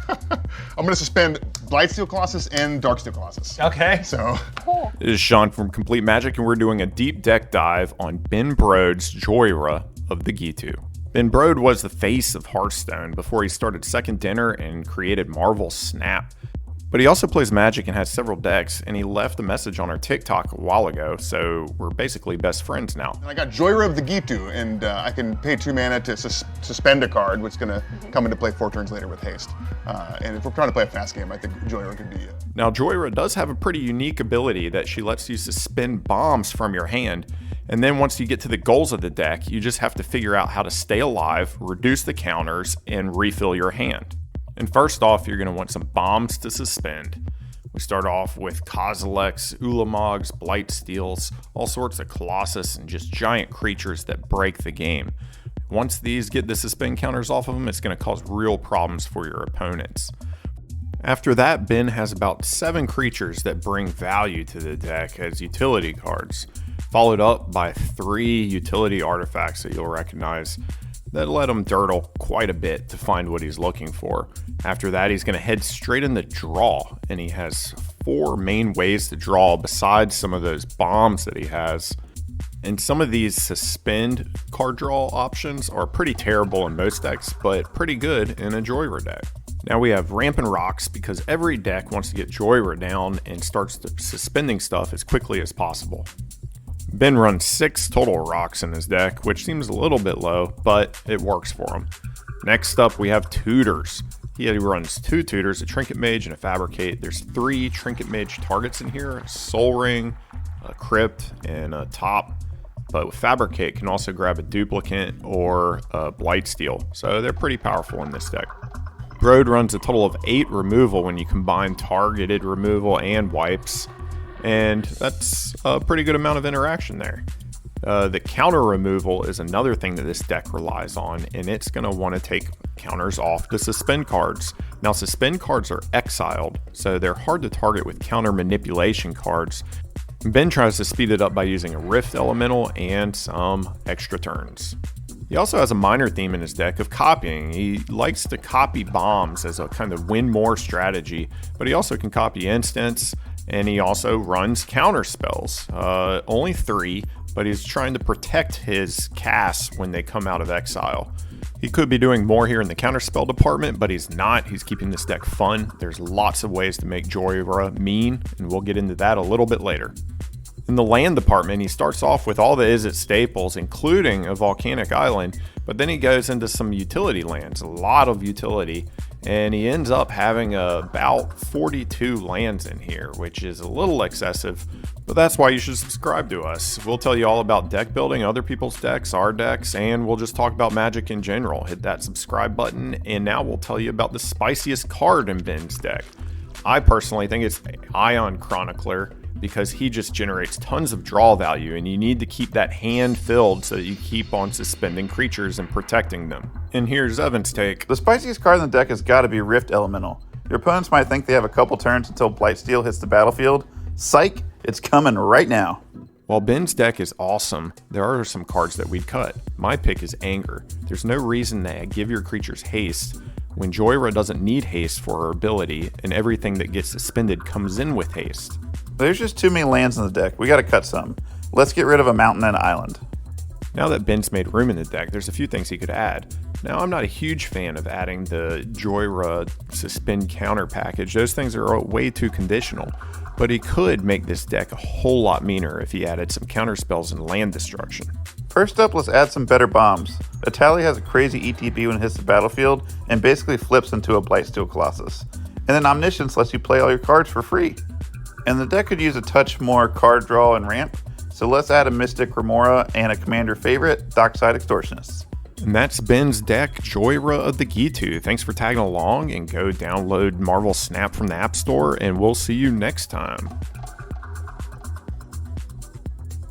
I'm going to suspend Blightsteel Colossus and Darksteel Colossus. Okay. So, Cool. This is Sean from Complete Magic, and we're doing a deep deck dive on Ben Brode's Jhoira of the Ghitu. Ben Brode was the face of Hearthstone before he started Second Dinner and created Marvel Snap. But he also plays Magic and has several decks, and he left a message on our TikTok a while ago, so we're basically best friends now. and I got Jhoira of the Ghitu, and I can pay 2 mana to suspend a card, which is going to come into play 4 turns later with haste. And if we're trying to play a fast game, I think Jhoira could be... Now, Jhoira does have a pretty unique ability that she lets you suspend bombs from your hand, and then once you get to the goals of the deck, you just have to figure out how to stay alive, reduce the counters, and refill your hand. And first off, you're going to want some bombs to suspend. We start off with Kozileks, Ulamogs, Blightsteels, all sorts of Colossus, and just giant creatures that break the game. Once these get the suspend counters off of them, it's going to cause real problems for your opponents. After that, Ben has about 7 creatures that bring value to the deck as utility cards, followed up by 3 utility artifacts that you'll recognize that let him dirtle quite a bit to find what he's looking for. After that, he's going to head straight into draw, and he has 4 main ways to draw besides some of those bombs that he has. And some of these suspend card draw options are pretty terrible in most decks, but pretty good in a Jhoira deck. Now we have Rampant Rocks because every deck wants to get Jhoira down and starts suspending stuff as quickly as possible. Ben runs 6 total rocks in his deck, which seems a little bit low, but it works for him. Next up, we have Tutors. He runs 2 Tutors, a Trinket Mage and a Fabricate. There's 3 Trinket Mage targets in here, a Soul Ring, a Crypt, and a Top. But with Fabricate, can also grab a Duplicate or a Blightsteel, so they're pretty powerful in this deck. Brode runs a total of 8 removal when you combine targeted removal and wipes, and that's a pretty good amount of interaction there. The counter removal is another thing that this deck relies on, and it's going to want to take counters off the suspend cards. Now, suspend cards are exiled, so they're hard to target with counter manipulation cards. Ben tries to speed it up by using a Rift Elemental and some extra turns. He also has a minor theme in his deck of copying. He likes to copy bombs as a kind of win more strategy, but he also can copy instants, and he also runs counter spells. Only 3, but he's trying to protect his casts when they come out of exile. He could be doing more here in the counterspell department, but he's not. He's keeping this deck fun. There's lots of ways to make Jhoira mean, and we'll get into that a little bit later. In the land department, he starts off with all the Izzet staples, including a volcanic island, but then he goes into some utility lands, a lot of utility, and he ends up having about 42 lands in here, which is a little excessive, but that's why you should subscribe to us. We'll tell you all about deck building, other people's decks, our decks, and we'll just talk about Magic in general. Hit that subscribe button, and now we'll tell you about the spiciest card in Ben's deck. I personally think it's Ion Chronicler, because he just generates tons of draw value, and you need to keep that hand filled so that you keep on suspending creatures and protecting them. And here's Evan's take. The spiciest card in the deck has got to be Rift Elemental. Your opponents might think they have a couple turns until Blightsteel hits the battlefield. Psych, it's coming right now. While Ben's deck is awesome, there are some cards that we'd cut. My pick is Anger. There's no reason to give your creatures haste when Jhoira doesn't need haste for her ability, and everything that gets suspended comes in with haste. There's just too many lands in the deck. We got to cut some. Let's get rid of a mountain and an island. Now that Ben's made room in the deck, there's a few things he could add. Now, I'm not a huge fan of adding the Jhoira suspend counter package. Those things are way too conditional. But he could make this deck a whole lot meaner if he added some counter spells and land destruction. First up, let's add some better bombs. Atali has a crazy ETB when it hits the battlefield and basically flips into a Blightsteel Colossus. And then Omniscience lets you play all your cards for free. And the deck could use a touch more card draw and ramp, so let's add a Mystic Remora and a Commander favorite, Dockside Extortionist. And that's Ben's deck, Jhoira of the Ghitu. Thanks for tagging along, and go download Marvel Snap from the App Store, and we'll see you next time.